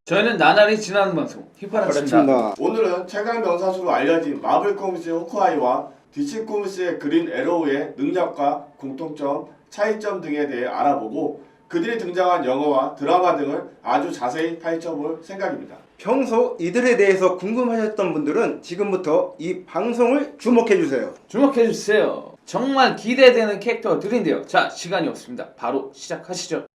저희는 나날이 지나는 방송 휘파람칩니다. 오늘은 최강 명사수로 알려진 마블 코믹스의 호크아이와 DC 코믹스의 그린 에로우의 능력과 공통점, 차이점 등에 대해 알아보고 그들이 등장한 영화와 드라마 등을 아주 자세히 파헤쳐볼 생각입니다. 평소 이들에 대해서 궁금하셨던 분들은 지금부터 이 방송을 주목해주세요. 주목해주세요. 정말 기대되는 캐릭터들인데요. 자, 시간이 없습니다. 바로 시작하시죠.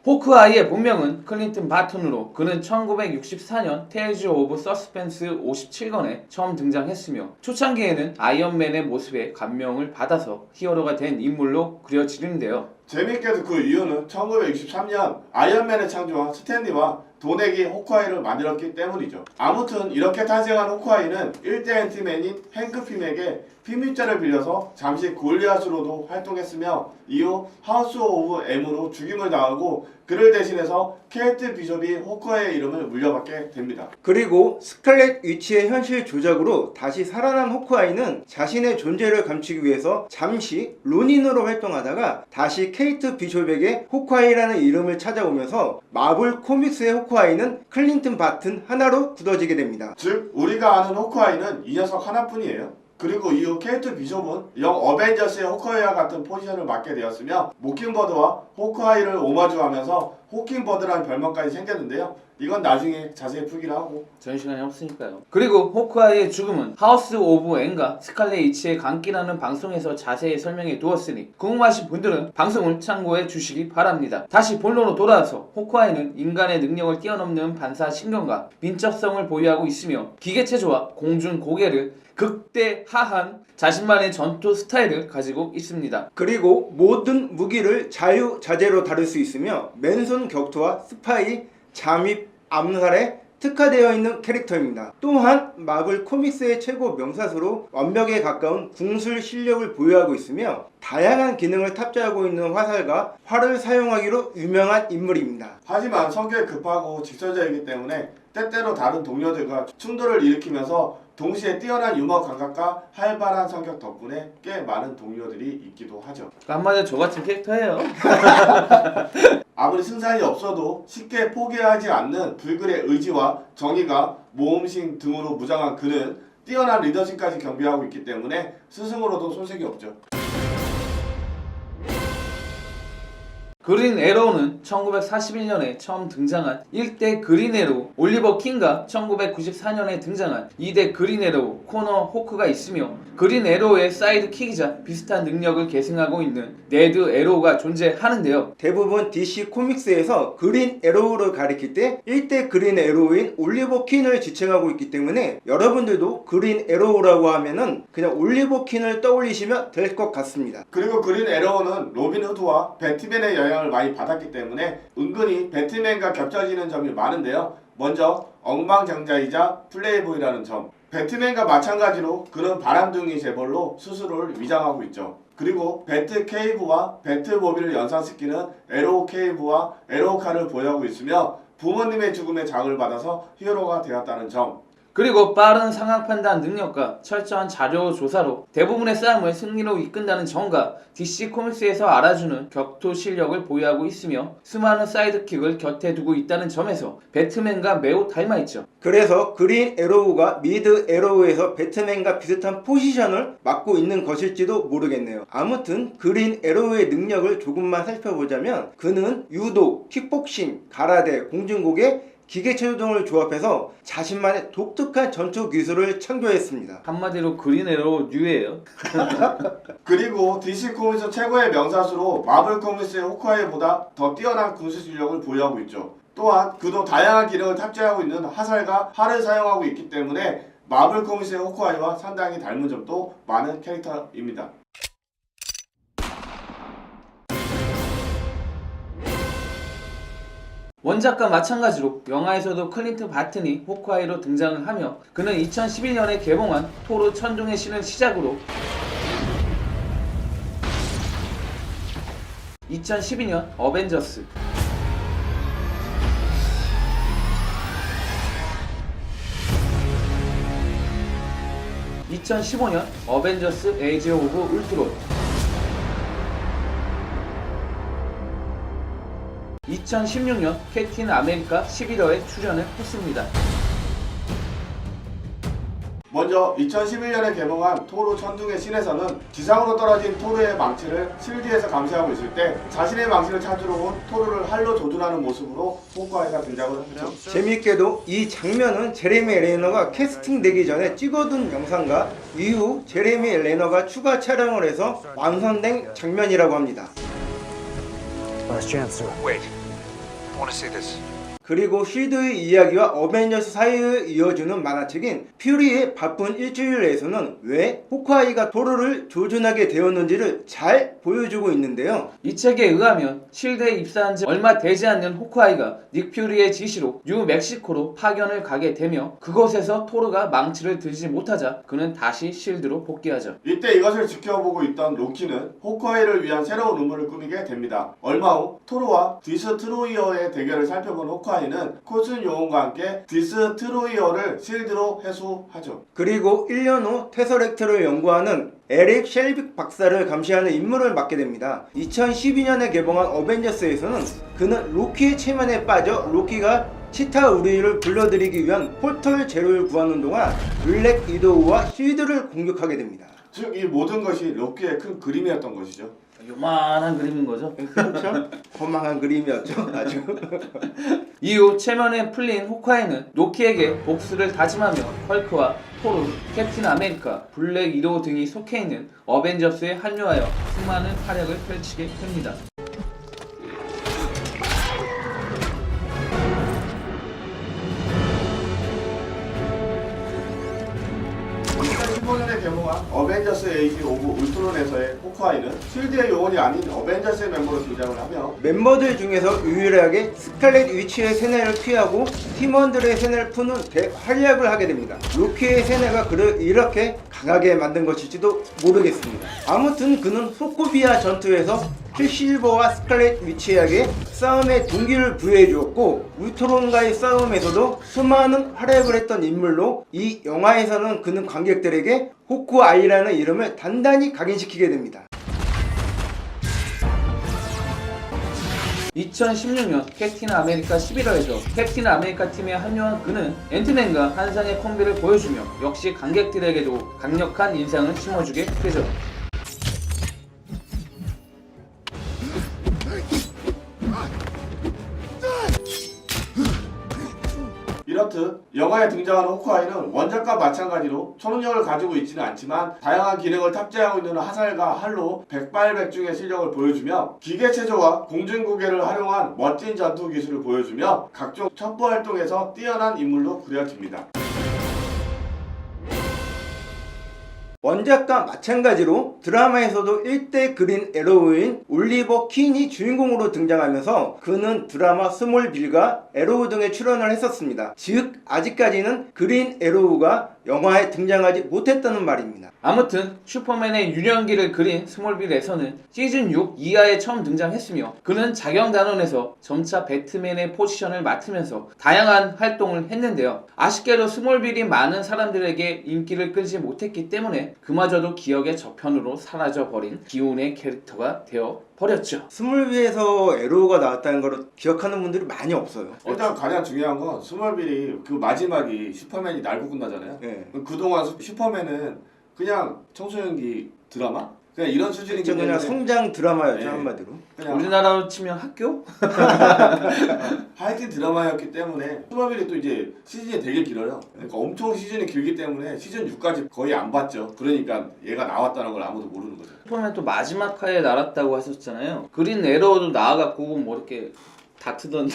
호크아이의 본명은 클린튼 바튼으로 그는 1964년 테일즈 오브 서스펜스 57권에 처음 등장했으며 초창기에는 아이언맨의 모습에 감명을 받아서 히어로가 된 인물로 그려지는데요. 재미있게도 그 이유는 1963년 아이언맨의 창조한 스탠리와 도넥이 호크아이를 만들었기 때문이죠. 아무튼 이렇게 탄생한 호크아이는 1대 앤티맨인 헨크 핌에게 피밀자를 빌려서 잠시 골리앗으로도 활동했으며 이후 하우스 오브 M으로 죽임을 당하고 그를 대신해서 케이트 비숍이 호크아이의 이름을 물려받게 됩니다. 그리고 스칼렛 위치의 현실 조작으로 다시 살아난 호크아이는 자신의 존재를 감추기 위해서 잠시 로닌으로 활동하다가 다시 케이트 비숍에게 호크아이라는 이름을 찾아오면서 마블 코믹스의 호크아이는 클린튼 바튼 하나로 굳어지게 됩니다. 즉 우리가 아는 호크아이는 이 녀석 하나뿐이에요. 그리고 이후 케이트 비숍은 영 어벤져스의 호크아이와 같은 포지션을 맡게 되었으며 모킹버드와 호크아이를 오마주하면서 호킹버드라는 별명까지 생겼는데요. 이건 나중에 자세히 풀기를 하고 전 시간이 없으니까요. 그리고 호크아이의 죽음은 하우스 오브 M과 스칼렛 위치의 강기라는 방송에서 자세히 설명해 두었으니 궁금하신 분들은 방송을 참고해 주시기 바랍니다. 다시 본론으로 돌아와서 호크아이는 인간의 능력을 뛰어넘는 반사신경과 민첩성을 보유하고 있으며 기계체조와 공중 고개를 극대화한 자신만의 전투 스타일을 가지고 있습니다. 그리고 모든 무기를 자유자재로 다룰 수 있으며 맨손 격투와 스파이, 잠입, 암살에 특화되어 있는 캐릭터입니다. 또한 마블 코믹스의 최고 명사수로 완벽에 가까운 궁술 실력을 보유하고 있으며 다양한 기능을 탑재하고 있는 화살과 활을 사용하기로 유명한 인물입니다. 하지만 성격이 급하고 직설적이기 때문에 때때로 다른 동료들과 충돌을 일으키면서 동시에 뛰어난 유머 감각과 활발한 성격 덕분에 꽤 많은 동료들이 있기도 하죠. 한마디로 저 같은 캐릭터예요. 아무리 승산이 없어도 쉽게 포기하지 않는 불굴의 의지와 정의가 모험심 등으로 무장한 그는 뛰어난 리더십까지 겸비하고 있기 때문에 스승으로도 손색이 없죠. 그린 에로우는 1941년에 처음 등장한 1대 그린 에로우 올리버 킹과 1994년에 등장한 2대 그린 에로우 코너 호크가 있으며 그린 에로우의 사이드킥이자 비슷한 능력을 계승하고 있는 네드 에로우가 존재하는데요. 대부분 DC 코믹스에서 그린 에로우를 가리킬 때 1대 그린 에로우인 올리버 퀸을 지칭하고 있기 때문에 여러분들도 그린 에로우라고 하면은 그냥 올리버 퀸을 떠올리시면 될 것 같습니다. 그리고 그린 에로우는 로빈 후드와 배트맨의 영향을 많이 받았기 때문에 은근히 배트맨과 겹쳐지는 점이 많은데요. 먼저 엉망장자이자 플레이보이라는 점. 배트맨과 마찬가지로 그는 바람둥이 재벌로 스스로를 위장하고 있죠. 그리고 배트 케이브와 배트모빌을 연상시키는 에로우 케이브와 에로우 칼을 보유하고 있으며 부모님의 죽음에 장을 받아서 히어로가 되었다는 점. 그리고 빠른 상황 판단 능력과 철저한 자료 조사로 대부분의 싸움을 승리로 이끈다는 점과 DC 코믹스에서 알아주는 격투 실력을 보유하고 있으며 수많은 사이드킥을 곁에 두고 있다는 점에서 배트맨과 매우 닮아있죠. 그래서 그린 에로우가 미드 에로우에서 배트맨과 비슷한 포지션을 맡고 있는 것일지도 모르겠네요. 아무튼 그린 에로우의 능력을 조금만 살펴보자면 그는 유도, 킥복싱, 가라데, 공중고개, 기계체조 등을 조합해서 자신만의 독특한 전투 기술을 창조했습니다. 한마디로 그린 에로우 뉴예요. 그리고 DC 코믹스 최고의 명사수로 마블 코믹스의 호크아이보다 더 뛰어난 군수 실력을 보유하고 있죠. 또한 그도 다양한 기능을 탑재하고 있는 화살과 활을 사용하고 있기 때문에 마블 코믹스의 호크아이와 상당히 닮은 점도 많은 캐릭터입니다. 원작과 마찬가지로 영화에서도 클린트 바튼이 호크아이로 등장을 하며 그는 2011년에 개봉한 토르 천둥의 신을 시작으로 2012년 어벤져스 2015년 어벤져스 에이지 오브 울트론 2016년 캡틴 아메리카 11호에 출연을 했습니다. 먼저 2011년에 개봉한 토르 천둥의 신에서는 지상으로 떨어진 토르의 망치를 실드에서 감시하고 있을 때 자신의 망치를 찾으러 온 토르를 활로 조준하는 모습으로 호크아이가 등장을 했죠. 재미있게도 이 장면은 제레미 레너가 캐스팅되기 전에 찍어둔 영상과 이후 제레미 레너가 추가 촬영을 해서 완성된 장면이라고 합니다. Last chance, sir. Wait. I want to see this. 그리고 쉴드의 이야기와 어벤져스 사이를 이어주는 만화책인 퓨리의 바쁜 일주일에서는 왜 호크아이가 토르를 조준하게 되었는지를 잘 보여주고 있는데요. 이 책에 의하면 실드에 입사한 지 얼마 되지 않는 호크아이가 닉 퓨리의 지시로 뉴멕시코로 파견을 가게 되며 그곳에서 토르가 망치를 들지 못하자 그는 다시 실드로 복귀하죠. 이때 이것을 지켜보고 있던 로키는 호크아이를 위한 새로운 음모를 꾸미게 됩니다. 얼마 후 토르와 디스트로이어의 대결을 살펴본 호크아이는 코슨 요원과 함께 디스트로이어를 실드로 회수하죠. 그리고 1년 후 테서렉트를 연구하는 에릭 셸빅 박사를 감시하는 임무를 맡게 됩니다. 2012년에 개봉한 어벤져스에서는 그는 로키의 체면에 빠져 로키가 치타 우리를 불러들이기 위한 폴털 제로를 구하는 동안 블랙 위도우와 쉴드를 공격하게 됩니다. 즉 이 모든 것이 로키의 큰 그림이었던 것이죠. 요만한 그림인 거죠. 그렇죠? 허망한 그림이었죠. 아주. 이후 체면에 풀린 호크아이는 로키에게 복수를 다짐하며 헐크와 토르, 캡틴 아메리카, 블랙 위도우 등이 속해 있는 어벤져스에 합류하여 수많은 활약을 펼치게 됩니다. 2015년에 개봉한 어벤져스 에이지 오브 울트론에서의 호크아이는 실드의 요원이 아닌 어벤져스의 멤버로 등장을 하며 멤버들 중에서 유일하게 스칼렛 위치의 세뇌를 피하고 팀원들의 세뇌를 푸는 대활약을 하게 됩니다. 로키의 세뇌가 그를 이렇게 강하게 만든 것일지도 모르겠습니다. 아무튼 그는 소코비아 전투에서 퀵실버와 스칼렛 위치에게 싸움의 동기를 부여해 주었고 울트론과의 싸움에서도 수많은 활약을 했던 인물로 이 영화에서는 그는 관객들에게 호크아이라는 이름을 단단히 각인시키게 됩니다. 2016년 캡틴 아메리카 11화에서 캡틴 아메리카 팀에 합류한 그는 앤트맨과 한상의 콤비를 보여주며 역시 관객들에게도 강력한 인상을 심어주게 되죠. 이렇듯 영화에 등장하는 호크아이는 원작과 마찬가지로 초능력을 가지고 있지는 않지만 다양한 기능을 탑재하고 있는 화살과 활로 백발백중의 실력을 보여주며 기계체조와 공중고개를 활용한 멋진 전투 기술을 보여주며 각종 첩보 활동에서 뛰어난 인물로 그려집니다. 원작과 마찬가지로 드라마에서도 1대 그린 에로우인 올리버 퀸이 주인공으로 등장하면서 그는 드라마 스몰빌과 에로우 등에 출연을 했었습니다. 즉 아직까지는 그린 에로우가 영화에 등장하지 못했다는 말입니다. 아무튼 슈퍼맨의 유년기를 그린 스몰빌에서는 시즌 6 이하에 처음 등장했으며 그는 자경단원에서 점차 배트맨의 포지션을 맡으면서 다양한 활동을 했는데요. 아쉽게도 스몰빌이 많은 사람들에게 인기를 끌지 못했기 때문에 그마저도 기억의 저편으로 사라져버린 기운의 캐릭터가 되어 버렸죠. 스몰빌에서 에로우가 나왔다는 걸 기억하는 분들이 많이 없어요. 일단 가장 중요한 건 스몰빌이 그 마지막이 슈퍼맨이 날고 끝나잖아요. 네. 그동안 슈퍼맨은 그냥 청소년기 드라마? 그냥 이런 수준이기 때문에 그냥 성장 드라마였죠. 네. 한마디로. 그냥 우리나라로 치면 학교? 하이틴 드라마였기 때문에 스몰빌이 또 이제 시즌이 되게 길어요. 그러니까 엄청 시즌이 길기 때문에 시즌 6까지 거의 안 봤죠. 그러니까 얘가 나왔다는 걸 아무도 모르는 거죠. 슈퍼맨 또 마지막 화에 날았다고 하셨잖아요. 그린 에러도 나와갖고 뭐 이렇게 다투던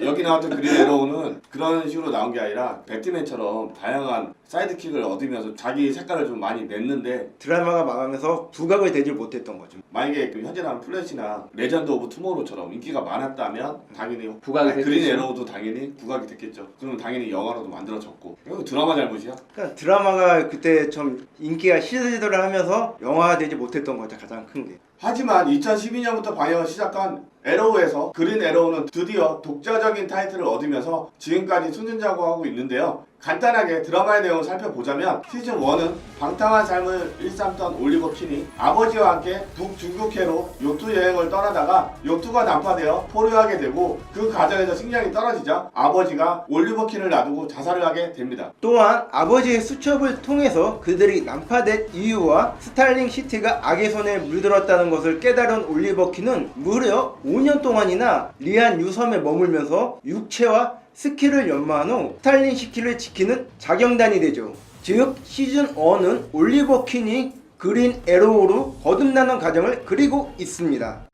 여기 나왔던 그린 에러우는 그런 식으로 나온 게 아니라 배트맨처럼 다양한 사이드킥을 얻으면서 자기 색깔을 좀 많이 냈는데 드라마가 망하면서 부각을 되지 못했던 거죠. 만약에 그 현재 나온 플래시나 레전드 오브 투모로우처럼 인기가 많았다면 당연히 부각이 그린 됐겠죠. 에러우도 당연히 부각이 됐겠죠. 그러면 당연히 영화로도 만들어졌고 이거 드라마 잘못이야. 그러니까 드라마가 그때 좀 인기가 시들시들 하면서 영화화되지 못했던 거죠. 가장 큰 게. 하지만 2012년부터 방영을 시작한 에로우에서 그린 에로우는 드디어 독자적인 타이틀을 얻으면서 지금까지 승진자고 하고 있는데요. 간단하게 드라마의 내용을 살펴보자면 시즌 1은 방탕한 삶을 일삼던 올리버 킨이 아버지와 함께 북중국해로 요트 여행을 떠나다가 요트가 난파되어 포로하게 되고 그 과정에서 식량이 떨어지자 아버지가 올리버 킨을 놔두고 자살을 하게 됩니다. 또한 아버지의 수첩을 통해서 그들이 난파된 이유와 스탈링 시티가 악의 손에 물들었다는 것을 깨달은 올리버 킨은 무려 5년 동안이나 리안 유섬에 머물면서 육체와 스킬을 연마한 후 스탈린 시티를 지키는 자경단이 되죠. 즉 시즌 1은 올리버 퀸이 그린 에로우로 거듭나는 과정을 그리고 있습니다.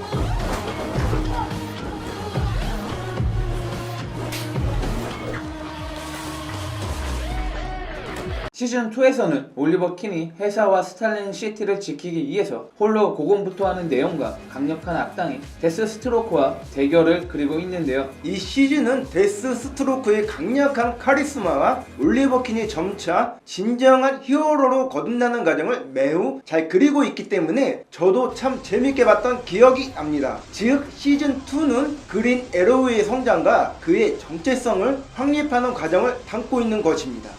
시즌2에서는 올리버 킨이 회사와 스탈린 시티를 지키기 위해서 홀로 고군분투하는 내용과 강력한 악당인 데스 스트로크와 대결을 그리고 있는데요. 이 시즌은 데스 스트로크의 강력한 카리스마와 올리버 킨이 점차 진정한 히어로로 거듭나는 과정을 매우 잘 그리고 있기 때문에 저도 참 재밌게 봤던 기억이 납니다. 즉 시즌2는 그린 에로우의 성장과 그의 정체성을 확립하는 과정을 담고 있는 것입니다.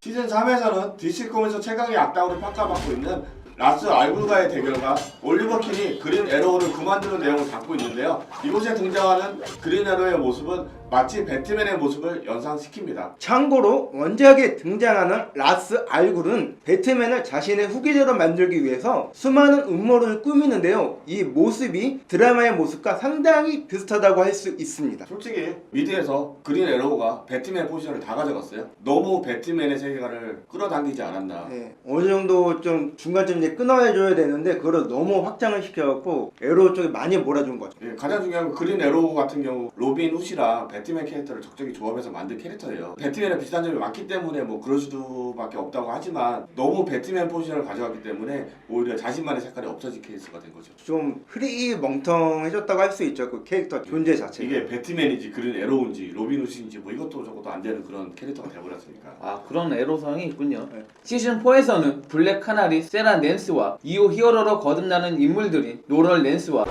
시즌 3에서는 DC 코미스 최강의 악당으로 평가받고 있는 라스 알굴과의 대결과 올리버 킨이 그린 에로우를 그만두는 내용을 담고 있는데요. 이곳에 등장하는 그린 에로우의 모습은 마치 배트맨의 모습을 연상시킵니다. 참고로 원작에 등장하는 라스 알굴은 배트맨을 자신의 후계자로 만들기 위해서 수많은 음모를 꾸미는데요. 이 모습이 드라마의 모습과 상당히 비슷하다고 할 수 있습니다. 솔직히 미드에서 그린 에로우가 배트맨 포지션을 다 가져갔어요. 너무 배트맨의 세계관을 끌어당기지 않았나. 네, 어느 정도 좀 중간쯤 이제 끊어줘야 되는데 그걸 너무 확장을 시켜갖고 에로우 쪽에 많이 몰아준 거죠. 예, 가장 중요한 건 그린 에로우 같은 경우 로빈 훗이랑 배트맨 캐릭터를 적절히 조합해서 만든 캐릭터예요. 배트맨에 비슷한 점이 많기 때문에 뭐 그럴 수밖에 없다고 하지만 너무 배트맨 포지션을 가져갔기 때문에 오히려 자신만의 색깔이 없어진 케이스가 된 거죠. 좀 흐리멍텅해졌다고 할 수 있죠. 그 캐릭터 존재 자체가. 이게 배트맨인지 그린 에로우인지 로빈 훗인지 뭐 이것도 저것도 안 되는 그런 캐릭터가 돼버렸으니까. 아, 그런 애로사항이 있군요. 네. 시즌4에서는 블랙 카나리 세라 낸스와 2호 히어로로 거듭나는 인물들인 노럴 랜스와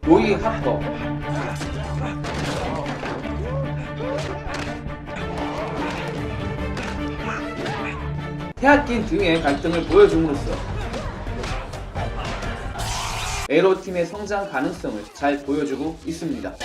로이 하퍼, 태아낀 등의 갈등을 보여줌으로써 에로팀의 성장 가능성을 잘 보여주고 있습니다.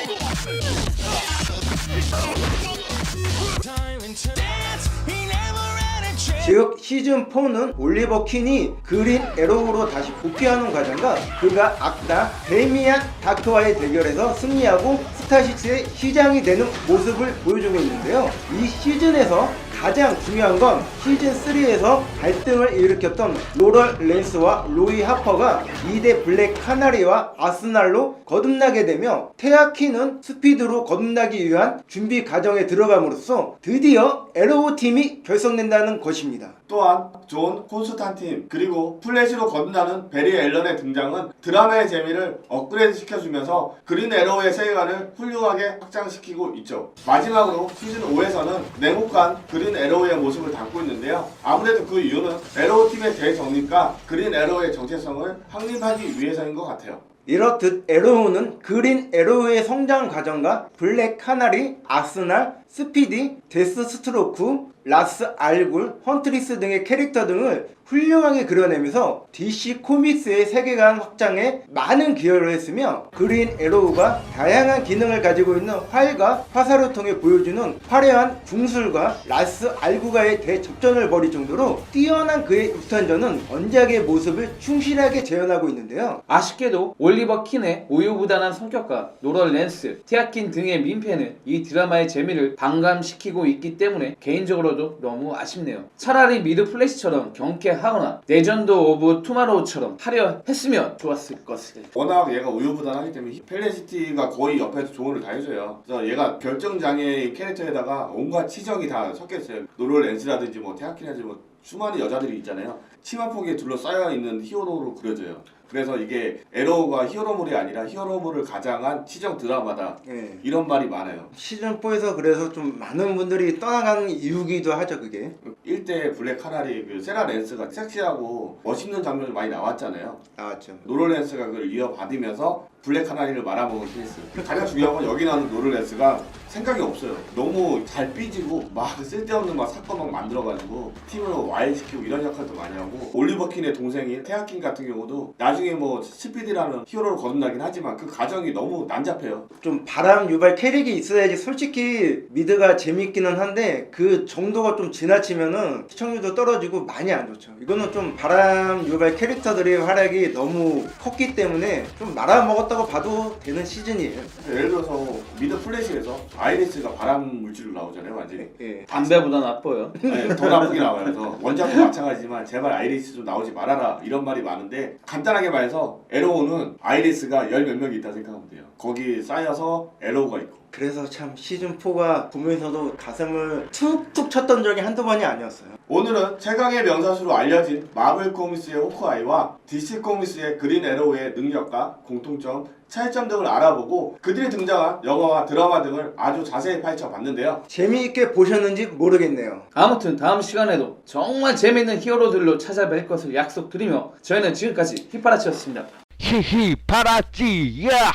즉 시즌4는 올리버 퀸이 그린 에로우로 다시 복귀하는 과정과 그가 악당 데미안 닥터와의 대결에서 승리하고 스타시티의 시장이 되는 모습을 보여주고 있는데요. 이 시즌에서 가장 중요한 건 시즌3에서 갈등을 일으켰던 로럴 랜스와 로이 하퍼가 2대 블랙 카나리와 아스날로 거듭나게 되며 테아키는 스피드로 거듭나기 위한 준비 과정에 들어감으로써 드디어 에로우 팀이 결성된다는 것입니다. 또한 존 콘스탄틴 그리고 플래시로 거듭나는 베리 앨런의 등장은 드라마의 재미를 업그레이드 시켜주면서 그린 에로우의 세계관을 훌륭하게 확장시키고 있죠. 마지막으로 시즌 5에서는 냉혹한 그린 에로우의 모습을 담고 있는데요. 아무래도 그 이유는 에로우 팀의 대정립과 그린 에로우의 정체성을 확립하기 위해서인 것 같아요. 이렇듯 에로우는 그린 에로우의 성장 과정과 블랙 카나리, 아스날, 스피디, 데스 스트로크, 라스 알굴, 헌트리스 등의 캐릭터 등을 훌륭하게 그려내면서 DC 코믹스의 세계관 확장에 많은 기여를 했으며 그린 에로우가 다양한 기능을 가지고 있는 활과 화살을 통해 보여주는 화려한 궁술과 라스 알구가의 대접전을 벌일 정도로 뛰어난 그의 육탄전은 원작의 모습을 충실하게 재현하고 있는데요. 아쉽게도 올리버 킨의 우유부단한 성격과 노럴 랜스, 티아킨 등의 민폐는 이 드라마의 재미를 반감시키고 있기 때문에 개인적으로도 너무 아쉽네요. 차라리 미드 플래시처럼 경쾌하거나 레전드 오브 투마로우처럼 하려 했으면 좋았을 것을. 워낙 얘가 우유부단하기 때문에 펠레시티가 거의 옆에서 조언을 다 해줘요. 그래서 얘가 결정장애인 캐릭터에다가 온갖 치정이 다 섞였어요. 노럴 랜스라든지 뭐 테아킨이라든지 뭐 수많은 여자들이 있잖아요. 치마폭에 둘러싸여 있는 히어로로 그려져요. 그래서 이게 에로우가 히어로물이 아니라 히어로물을 가장한 치정 드라마다 예. 이런 말이 많아요. 시즌 4에서 그래서 좀 많은 분들이 떠나가는 이유기도 하죠, 그게. 1대 블랙 카나리 그 세라 랜스가 섹시하고 멋있는 장면이 많이 나왔잖아요. 나왔죠. 노럴랜스가 그걸 이어받으면서 블랙 카나리를 말아먹은 케이스. 가장 중요한 건 여기 나오는 노럴랜스가 생각이 없어요. 너무 잘 삐지고 막 쓸데없는 막 사건 막 만들어가지고 팀을 와해시키고 이런 역할도 많이 하고, 올리버 킨의 동생인 태아킨 같은 경우도 나중에 뭐 스피디라는 히어로를 거듭나긴 하지만 그 과정이 너무 난잡해요. 좀 바람 유발 캐릭이 있어야지 솔직히 미드가 재밌기는 한데 그 정도가 좀 지나치면은 시청률도 떨어지고 많이 안 좋죠. 이거는 좀 바람 유발 캐릭터들의 활약이 너무 컸기 때문에 좀 말아먹었다고 봐도 되는 시즌이에요. 예를 들어서 미드 플래시에서 아이리스가 바람 물질로 나오잖아요, 완전히. 예. 담배보다 나빠요. 네, 더 나쁘게 나와요. 그래서 원작도 마찬가지지만 제발 아이리스 좀 나오지 말아라 이런 말이 많은데, 간단하게 말해서 에로우는 아이리스가 열 몇 명이 있다 생각하면 돼요. 거기 쌓여서 에로우가 있고. 그래서 참 시즌4가 보면서도 가슴을 툭툭 쳤던 적이 한두 번이 아니었어요. 오늘은 최강의 명사수로 알려진 마블 코믹스의 호크아이와 DC 코믹스의 그린 에로우의 능력과 공통점, 차이점 등을 알아보고 그들이 등장한 영화와 드라마 등을 아주 자세히 파헤쳐 봤는데요. 재미있게 보셨는지 모르겠네요. 아무튼 다음 시간에도 정말 재밌는 히어로들로 찾아뵐 것을 약속드리며 저희는 지금까지 휘파라치였습니다. 히히 파라찌 야